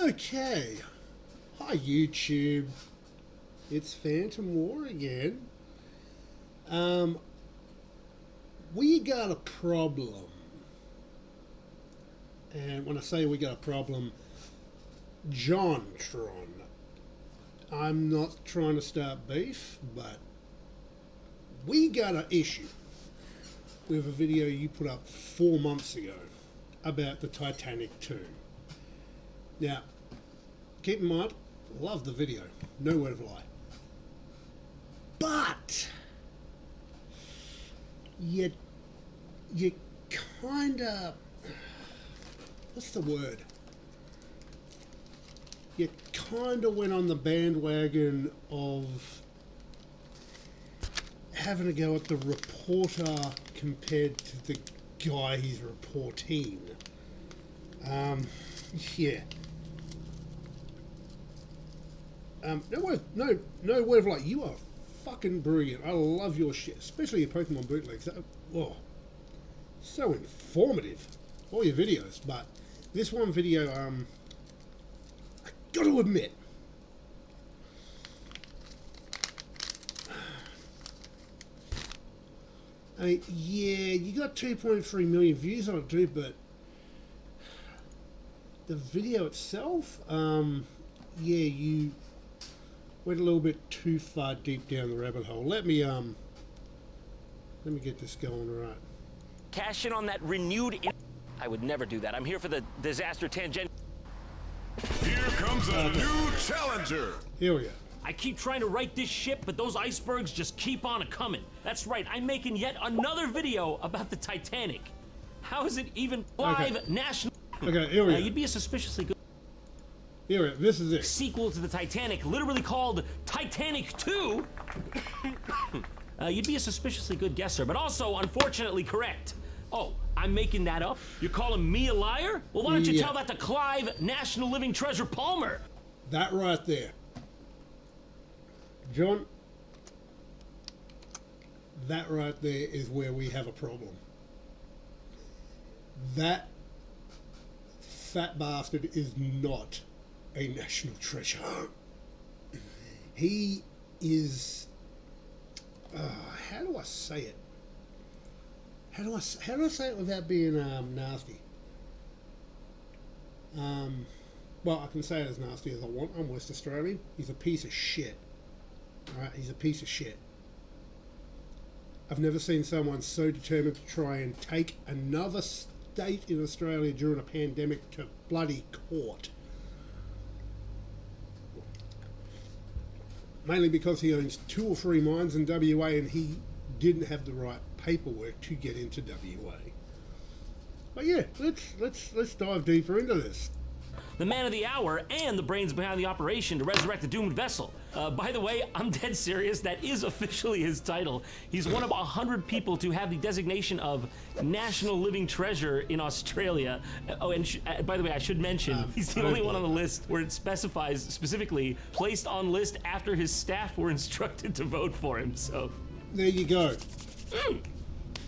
Okay. Hi YouTube. It's Phantom War again. We got a problem. And when I say we got a problem, johtron. I'm not trying to start beef, but we got an issue with a video you put up 4 months ago about the Titanic 2. Now, keep in mind, love the video, no word of lie. But you kinda, what's the word? You kinda went on the bandwagon of having to go at the reporter compared to the guy he's reporting. Yeah. No word of like, you are fucking brilliant. I love your shit, especially your Pokemon bootlegs. Oh, so informative. All your videos, but this one video, I gotta admit, I mean, yeah, you got 2.3 million views on it, dude, but the video itself, yeah, you went a little bit too far deep down the rabbit hole. Let me get this going right. Cash in on that renewed. I would never do that. I'm here for the disaster tangent. Here comes a new challenger. Here we go. I keep trying to right this ship, but those icebergs just keep on a-coming. That's right, I'm making yet another video about the Titanic. How is it even Clive National? Okay, here we go. You'd be a suspiciously good Here we go. This is it. sequel to the Titanic, literally called Titanic 2. You'd be a suspiciously good guesser, but also unfortunately correct. Oh, I'm making that up? You're calling me a liar? Well, why don't you tell that to Clive, National Living Treasure Palmer? That right there. John, that right there is where we have a problem. That fat bastard is not a national treasure. He is, how do I say it? How do I say it without being nasty? Well, I can say it as nasty as I want. I'm West Australian. He's a piece of shit. Alright, he's a piece of shit. I've never seen someone so determined to try and take another state in Australia during a pandemic to bloody court. Mainly because he owns 2 or 3 mines in WA and he didn't have the right paperwork to get into WA. But yeah, let's dive deeper into this. The man of the hour and the brains behind the operation to resurrect the doomed vessel. By the way, I'm dead serious. That is officially his title. He's one of 100 people to have the designation of National Living Treasure in Australia. Oh, and by the way, I should mention, he's the only one on the list where it specifies specifically placed on list after his staff were instructed to vote for him. So there you go.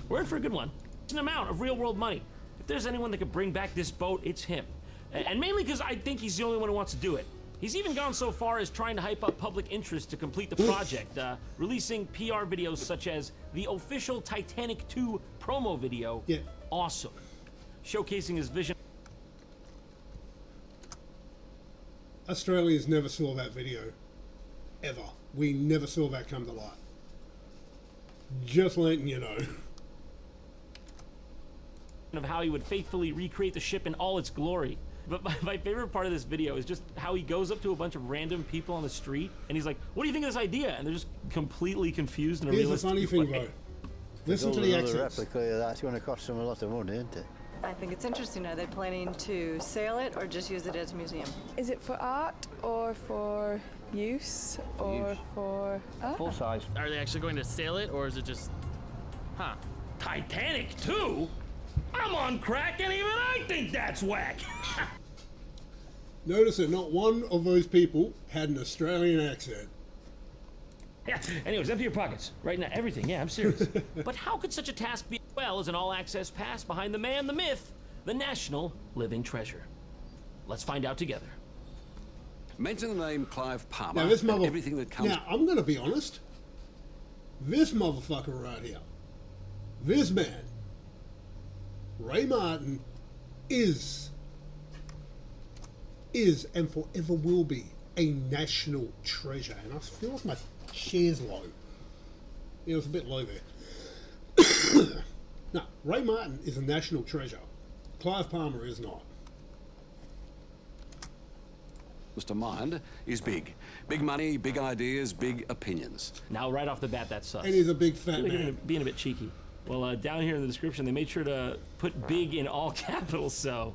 We're in for a good one. It's an amount of real world money. If there's anyone that could bring back this boat, it's him. And mainly because I think he's the only one who wants to do it. He's even gone so far as trying to hype up public interest to complete the project, releasing PR videos such as the official Titanic 2 promo video. Yeah. Awesome. Showcasing his vision. Australians never saw that video. Ever. We never saw that come to light. Just letting you know. Of how he would faithfully recreate the ship in all its glory. But my favorite part of this video is just how he goes up to a bunch of random people on the street and he's like, "What do you think of this idea?" And they're just completely confused in a Here's the realistic funny thing way. though. Listen to the accents. Replica, that's going to cost them a lot of money, isn't it? I think it's interesting. Are they planning to sail it or just use it as a museum? Is it for art or for use or for... Full size. Are they actually going to sail it, or is it just... Huh. Titanic 2? I'm on crack and even I think that's whack. Notice that not one of those people had an Australian accent. Yeah. Anyways, empty your pockets. Right now, everything. Yeah, I'm serious. But how could such a task be well as an all-access pass behind the man, the myth, the National Living Treasure? Let's find out together. Mention the name Clive Palmer Now this and everything that comes... Now I'm going to be honest. This motherfucker right here, this man, Ray Martin, is and forever will be a national treasure. And I feel like my chair's low. Yeah, it was a bit low there. No, Ray Martin is a national treasure. Clive Palmer is not. to mind is big. Big money, big ideas, big opinions. Now, right off the bat, that sucks. And he's a big fat Really man. being a bit cheeky. Well, down here in the description, they made sure to put big in all capitals, so...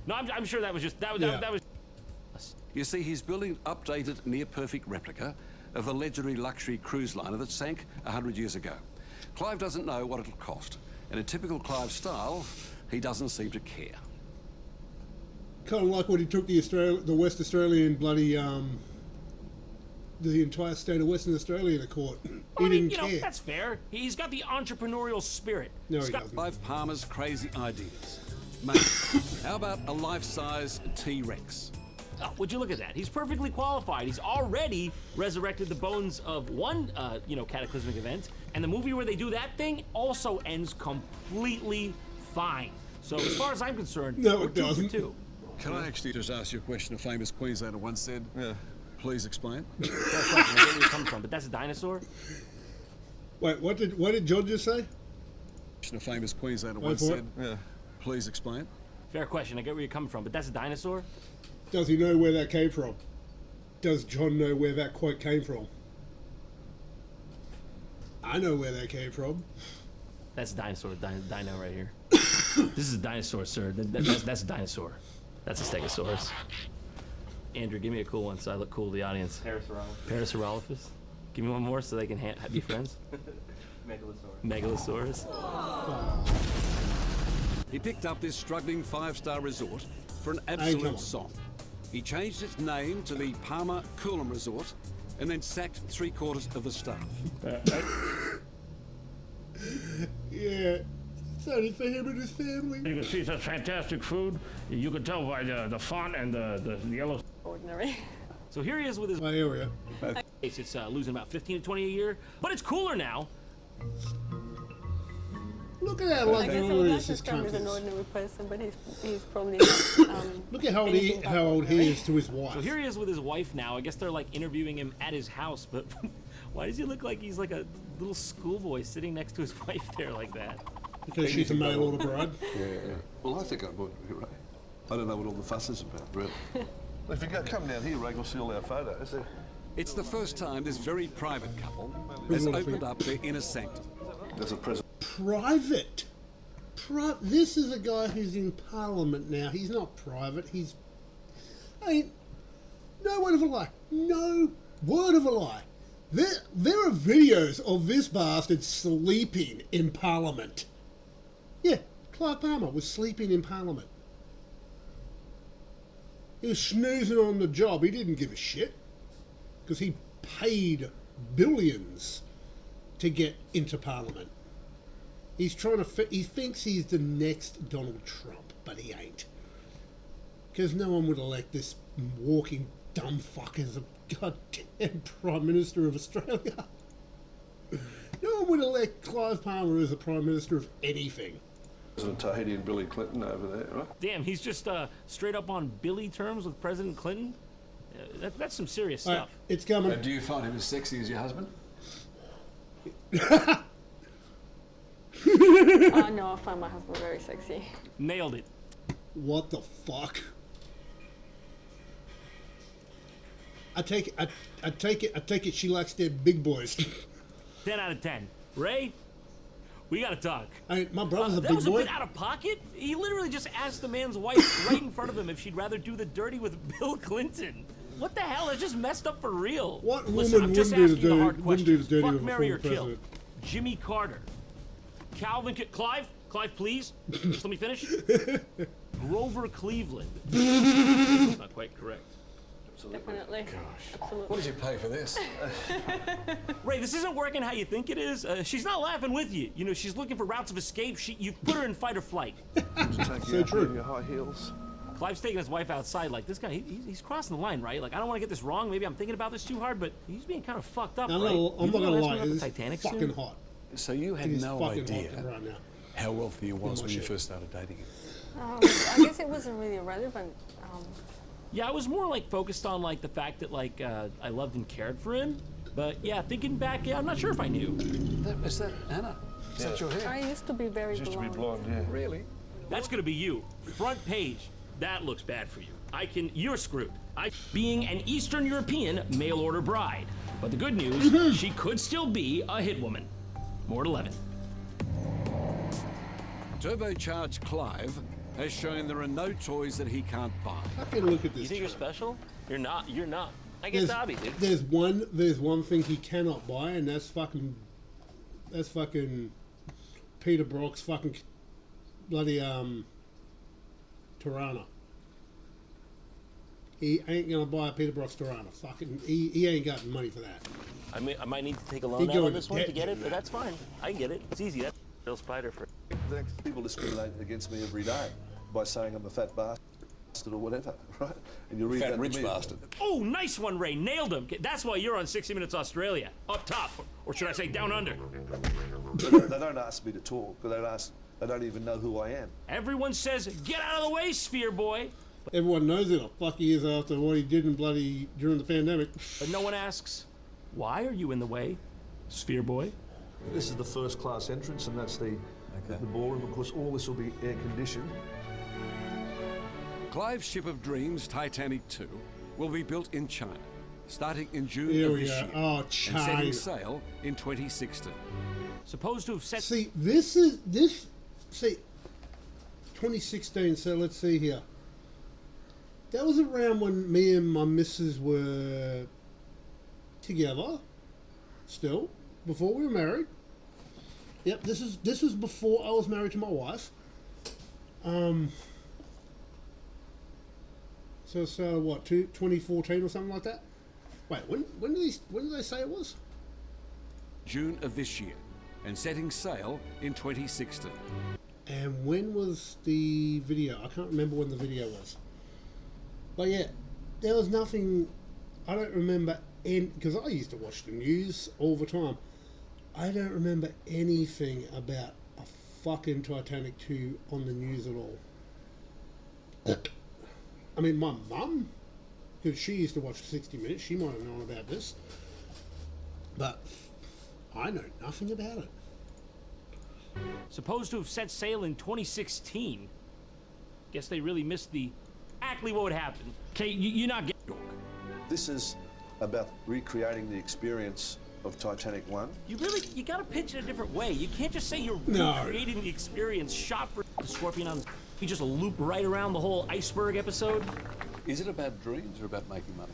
No, I'm sure that was just... That was... You see, he's building an updated, near-perfect replica of the legendary luxury cruise liner that sank 100 years ago. Clive doesn't know what it'll cost, and in typical Clive style, he doesn't seem to care. Kind of like when he took the West Australian bloody, the entire state of Western Australia to court. He didn't care. That's fair. He's got the entrepreneurial spirit. No, he doesn't. Clive Palmer's crazy ideas. Mate, how about a life-size T-Rex? Oh, would you look at that? He's perfectly qualified. He's already resurrected the bones of one, cataclysmic event, and the movie where they do that thing also ends completely fine. So as far as I'm concerned, no, we're it doesn't. 2 for 2. Can I actually just ask you a question a famous Queenslander once said? Yeah. Please explain. I get where you're coming from, but that's a dinosaur? Wait, what did John just say? A famous Queenslander once said, yeah. Please explain. Fair question. I get where you're coming from, but that's a dinosaur? Does he know where that came from? Does John know where that quote came from? I know where that came from. That's a dinosaur. Dino right here. This is a dinosaur, sir. That's a dinosaur. That's a stegosaurus. Andrew, give me a cool one so I look cool to the audience. Parasaurolophus. Give me one more so they can be friends. Megalosaurus. He picked up this struggling 5-star resort for an absolute song. He changed its name to the Palmer Coolum Resort and then sacked 3/4 of the staff. Yeah, it's only for him and his family. You can see such fantastic food. You can tell by the font and the yellow. Ordinary. So here he is with his... My area. It's losing about 15 to 20 a year, but it's cooler now. Look at how luxurious this cunt He's an is. ordinary person, but he's probably Look at how old he is to his wife. So here he is with his wife now. I guess they're like interviewing him at his house, but why does he look like he's like a little schoolboy sitting next to his wife there like that? Because she's a mail order bride. Yeah. Well, I think I would, Ray. I don't know what all the fuss is about, really. If you come down here, Ray, we'll see all our photos. It's the first time this very private couple has opened up their inner sanctum. There's a present. Private. This is a guy who's in Parliament now. He's not private. He's... no word of a lie. No word of a lie. There are videos of this bastard sleeping in Parliament. Yeah, Clive Palmer was sleeping in Parliament. He was snoozing on the job. He didn't give a shit. Because he paid billions to get into Parliament. He's trying to... He thinks he's the next Donald Trump, but he ain't. Because no one would elect this walking dumb fuck as a goddamn Prime Minister of Australia. No one would elect Clive Palmer as the Prime Minister of anything. President Tahiti and Billy Clinton over there, right? Damn, he's just straight up on Billy terms with President Clinton? That's some serious stuff. It's coming. Do you find him as sexy as your husband? Oh no, I find my husband very sexy. Nailed it. What the fuck? I take it she likes dead big boys. 10 out of 10. Ray, we gotta talk. My brother's a that big was boy. a bit out of pocket. He literally just asked the man's wife right in front of him if she'd rather do the dirty with Bill Clinton. What the hell? It's just messed up for real. What Listen, woman I'm just wouldn't asking the hard wouldn't do the questions. dirty Fuck, with a marry, or former kill. president? Jimmy Carter. Clive, please. Just let me finish. Grover Cleveland. That's not quite correct. Definitely. Gosh. Absolutely. What did you pay for this? Ray, this isn't working how you think it is. She's not laughing with you. You know, she's looking for routes of escape. You put her in fight or flight. So true. Your high heels. Clive's taking his wife outside. Like, this guy, he's crossing the line, right? Like, I don't want to get this wrong. Maybe I'm thinking about this too hard, but he's being kind of fucked up, I'm right? not gonna lie, The it's Titanic fucking soon? hot. So you had It is no fucking idea hot right now. how wealthy he was when you shit. first started dating him? I guess it wasn't really relevant. Yeah, I was more like focused on like the fact that like I loved and cared for him. But yeah, thinking back, yeah, I'm not sure if I knew. Is that Anna? Is that your hair? I used to be very Used to blonde. be blonde, yeah. Really? That's gonna be you. Front page. That looks bad for you. You're screwed. Being an Eastern European mail order bride. But the good news, she could still be a hit woman. More at 11. Turbocharged Clive has shown there are no toys that he can't buy. Fucking look at this. You think you're special? You're not. You're not. I get Dobby, dude. There's one thing he cannot buy, and that's fucking Peter Brock's fucking bloody Tirana. He ain't gonna buy a Peter Brock's Tirana. Fucking, he ain't got money for that. I might need to take a He loan out going on this one debt to get it, to but that. that's fine. I get it. It's easy. That's Bill Spider for. People discriminate against me every day by saying I'm a fat bastard or whatever, right? And you read Fat that rich to me. bastard. Oh, nice one, Ray. Nailed him. That's why you're on 60 Minutes Australia. Up top. Or should I say down under? They don't ask me to talk. They don't even know who I am. Everyone says, get out of the way, Sphere Boy. Everyone knows who the fuck he is after what he did during the pandemic. But no one asks, why are you in the way, Sphere Boy? This is the first class entrance, and that's the ballroom. Of course, all this will be air conditioned. Clive's ship of dreams, Titanic 2, will be built in China, starting in June Here of we this go. year, Oh, and China. setting sail in 2016. Supposed to have set. See, 2016. So let's see here. That was around when me and my missus were together, still, before we were married. Yep, this was before I was married to my wife. So it started what, 2014 or something like that? Wait, when did they say it was? June of this year, and setting sail in 2016. And when was the video? I can't remember when the video was. But yeah, there was nothing. I don't remember because I used to watch the news all the time. I don't remember anything about a fucking Titanic 2 on the news at all. I mean, my mum, because she used to watch 60 Minutes, she might have known about this. But I know nothing about it. Supposed to have set sail in 2016. Guess they really missed exactly what would happen. Okay, you're not getting. This is about recreating the experience of Titanic 1. You gotta pitch it a different way. You can't just say you're No. recreating the experience shot for the Scorpion on. You just loop right around the whole iceberg episode. Is it about dreams or about making money?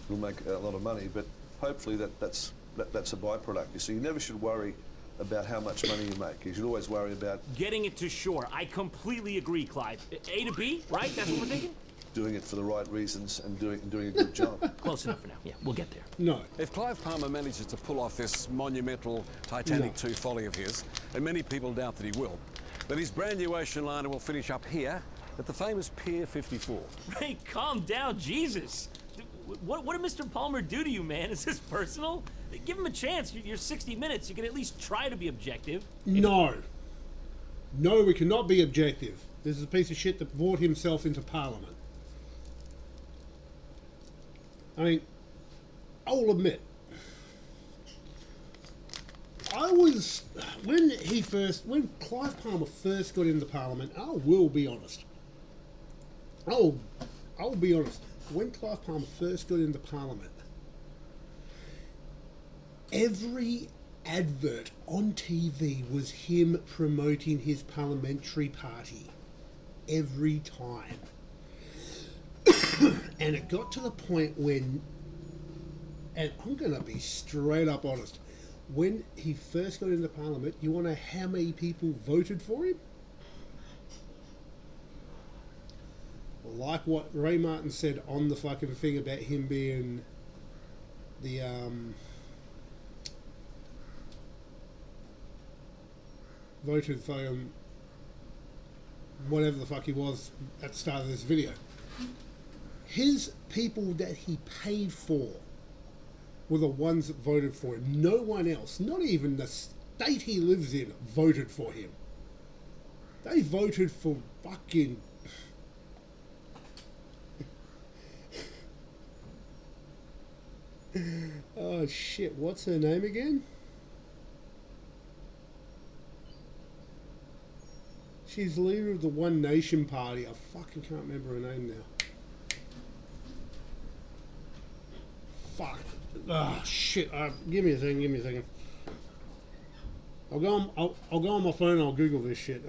We'll make a lot of money, but hopefully that's a byproduct. You see, you never should worry about how much money you make. You should always worry about Getting it to shore. I completely agree, Clive. A to B, right? That's what we're thinking? doing it for the right reasons and doing a good job. Close enough for now. Yeah, we'll get there. No. If Clive Palmer manages to pull off this monumental Titanic 2 folly of his, and many people doubt that he will, then his brand new ocean liner will finish up here at the famous Pier 54. Ray, calm down, Jesus. What did Mr. Palmer do to you, man? Is this personal? Give him a chance. You're 60 Minutes. You can at least try to be objective. No. No, we cannot be objective. This is a piece of shit that brought himself into Parliament. I mean, I will admit, when Clive Palmer first got into Parliament, I will be honest. I'll be honest. When Clive Palmer first got into Parliament, every advert on TV was him promoting his parliamentary party. Every time. And it got to the point when, and I'm going to be straight up honest, when he first got into Parliament, you want to know how many people voted for him? Like what Ray Martin said on the fucking thing about him being the voted for him, whatever the fuck he was at the start of this video. his people that he paid for were the ones that voted for him. No one else, not even the state he lives in, voted for him. They voted for fucking... Oh shit, what's her name again? She's leader of the One Nation Party. I fucking can't remember her name now. Fuck. Ah, shit. Give me a second. I'll go on my phone and I'll Google this shit.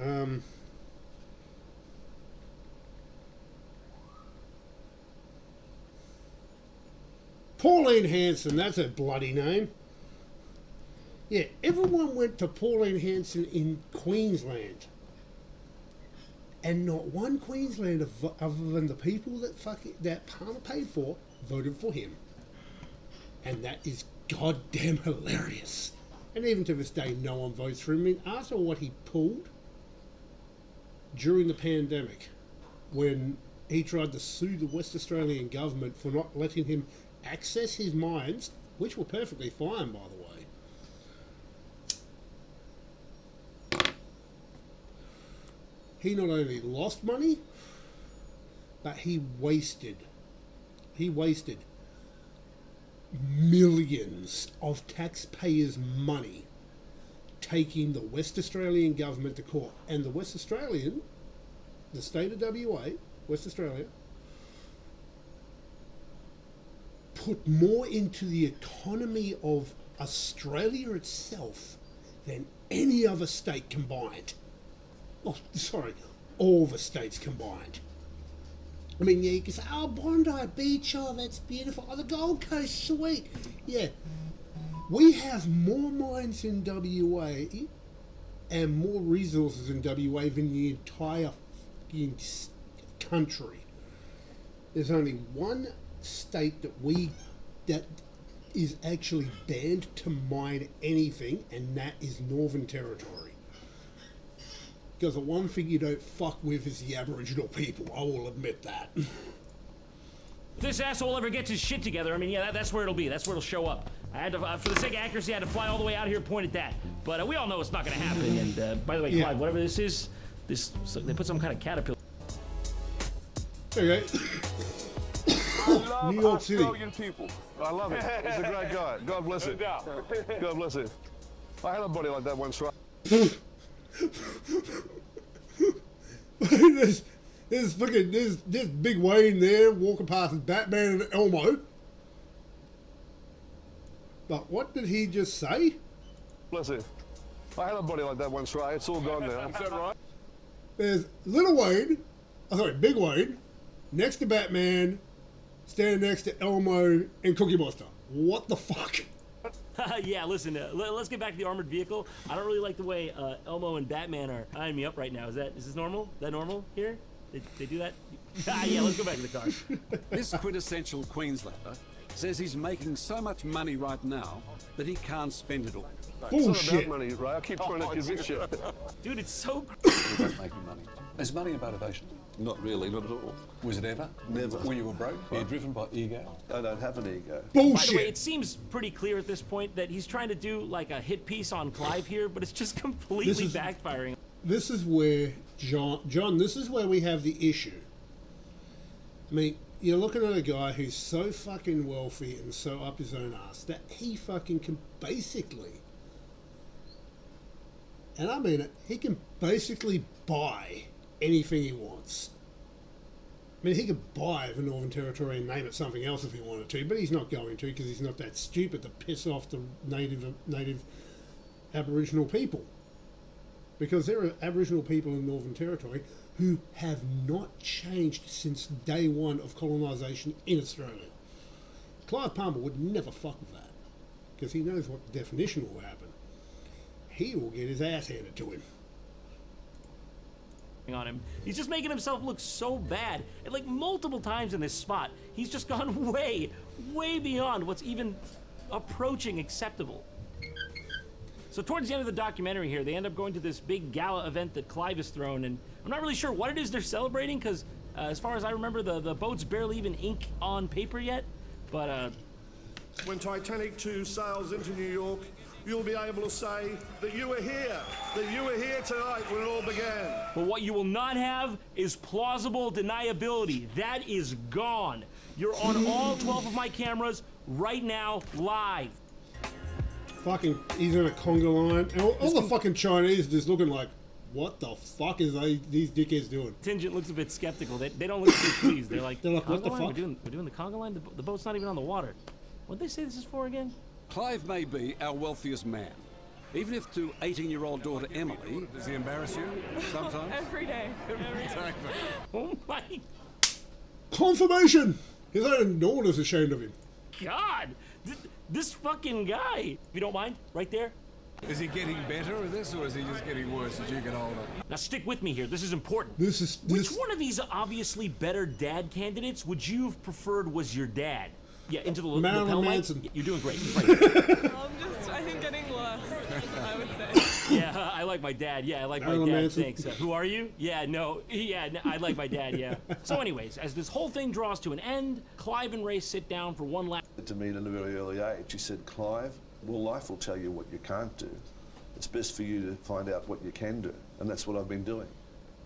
Pauline Hanson, that's her bloody name. Yeah, everyone went to Pauline Hanson in Queensland. And not one Queenslander, other than the people that Palmer paid for, voted for him. And that is goddamn hilarious. And even to this day, no one votes for him. I mean, after what he pulled during the pandemic, when he tried to sue the West Australian government for not letting him access his mines, which were perfectly fine, by the way. He not only lost money, but he wasted millions of taxpayers' money taking the West Australian government to court. And the West Australian, the state of WA, West Australia, put more into the economy of Australia itself than any other state combined. Oh, sorry, all the states combined. I mean, yeah, you can say, oh, Bondi Beach, oh, that's beautiful. Oh, the Gold Coast, sweet. Yeah, we have more mines in WA and more resources in WA than the entire country. There's only one state that is actually banned to mine anything, and that is Northern Territory. Because the one thing you don't fuck with is the Aboriginal people. I will admit that. If this asshole ever gets his shit together, I mean, yeah, that's where it'll be. That's where it'll show up. I had to, for the sake of accuracy, I had to fly all the way out here and point at that. But we all know it's not going to happen. And by the way, Yeah. Clive, whatever this is, they put some kind of caterpillar. There you go. New York City. People. I love it. He's a great guy. God bless him. God bless him. I had a buddy like that once, right? there's Big Wayne there walking past Batman and Elmo. But what did he just say? Bless him. I had a buddy like that once, right? It's all gone now. Is that right? There's Little Wayne, Big Wayne, next to Batman, standing next to Elmo and Cookie Monster. What the fuck? Yeah, listen, let's get back to the armored vehicle. I don't really like the way Elmo and Batman are eyeing me up right now. Is this normal? Is that normal here? They do that? Yeah, let's go back to the car. This quintessential Queenslander says he's making so much money right now that he can't spend it all. It's not about money, Ray. I keep trying to convince you. Dude, it's so... About making money. Is money a motivation? Not really, not at all. Was it ever? Never. When you were broke? Were you driven by ego? I don't have an ego. Bullshit. By the way, it seems pretty clear at this point that he's trying to do like a hit piece on Clive here, but it's just completely backfiring. This is where, John, this is where we have the issue. I mean, you're looking at a guy who's so fucking wealthy and so up his own ass that he fucking can basically, and I mean it, he can basically buy anything he wants. I mean, he could buy the Northern Territory and name it something else if he wanted to, but he's not going to because he's not that stupid to piss off the native Aboriginal people. Because there are Aboriginal people in Northern Territory who have not changed since day one of colonisation in Australia. Clive Palmer would never fuck with that because he knows what the definition will happen. He will get his ass handed to him. On him. He's just making himself look so bad. And like multiple times in this spot, he's just gone way, way beyond what's even approaching acceptable. So towards the end of the documentary here, they end up going to this big gala event that Clive has thrown, and I'm not really sure what it is they're celebrating, because As far as I remember, the boat's barely even ink on paper yet. But When Titanic 2 sails into New York, you'll be able to say that you were here tonight when it all began. But what you will not have is plausible deniability. That is gone. You're on all 12 of my cameras right now, live. Fucking, he's in a conga line. And all the fucking Chinese just looking like, what the fuck is these dickheads doing? Tingent looks a bit skeptical. They don't look too pleased. They're like, what the line? fuck? We're doing the conga line? The boat's not even on the water. What'd they say this is for again? Clive may be our wealthiest man. Even if to 18-year-old daughter Emily... Does he embarrass you sometimes? Every day. Exactly. Oh my Confirmation! His own daughter's ashamed of him. God! This fucking guy. If you don't mind, right there. Is he getting better at this, or is he just getting worse as you get older? Now stick with me here. This is important. Which one of these obviously better dad candidates would you have preferred was your dad? Yeah, into the Marilyn lapel mic? Manson. You're doing great. Right. I think getting lost, I would say. Yeah, I like my dad. Yeah, I like Marilyn my dad. Manson. Thanks. Who are you? Yeah, no, I like my dad. Yeah. So, anyways, as this whole thing draws to an end, Clive and Ray sit down for one last. To me at a very early age, he said, Clive, well, life will tell you what you can't do. It's best for you to find out what you can do, and that's what I've been doing.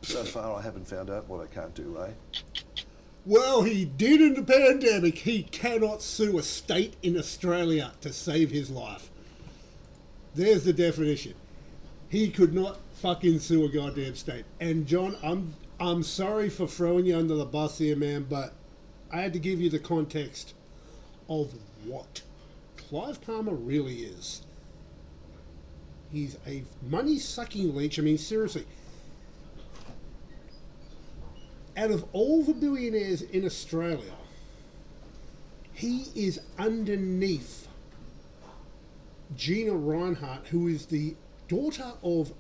So far, I haven't found out what I can't do, Ray. Well, he did in the pandemic. He cannot sue a state in Australia to save his life. There's the definition. He could not fucking sue a goddamn state. And John, I'm sorry for throwing you under the bus here, man, but I had to give you the context of what Clive Palmer really is. He's a money-sucking leech. I mean, seriously. Out of all the billionaires in Australia, he is underneath Gina Reinhardt, who is the daughter of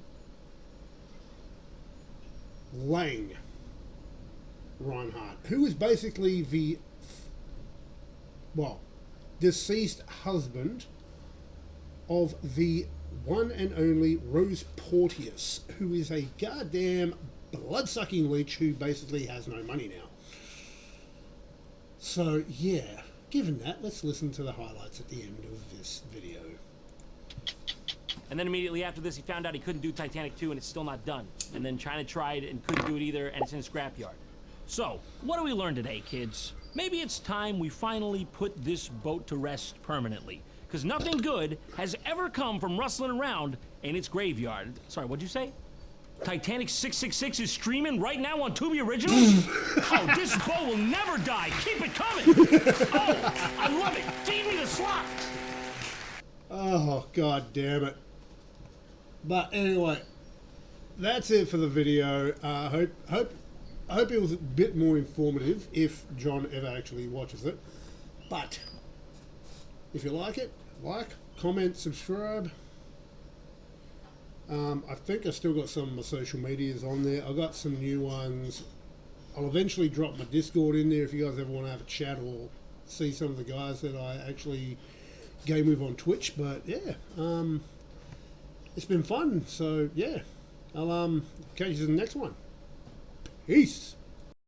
Lang Reinhardt, who is basically the, deceased husband of the one and only Rose Porteous, who is a goddamn blood-sucking leech who basically has no money now. So, yeah, given that, let's listen to the highlights at the end of this video. And then immediately after this, he found out he couldn't do Titanic 2, and it's still not done. And then China tried and couldn't do it either, and it's in a scrapyard. So, what do we learn today, kids? Maybe it's time we finally put this boat to rest permanently. Because nothing good has ever come from rustling around in its graveyard. Sorry, what'd you say? Titanic 666 is streaming right now on Tubi Originals? Oh, this boat will never die. Keep it coming. Oh, I love it. Feed me the slot. Oh, god damn it. But anyway, that's it for the video. I hope it was a bit more informative if John ever actually watches it. But if you like it, like, comment, subscribe. I think I still got some of my social medias on there. I got some new ones. I'll eventually drop my Discord in there if you guys ever want to have a chat or see some of the guys that I actually game with on Twitch. But yeah, it's been fun. So yeah, I'll catch you in the next one. Peace.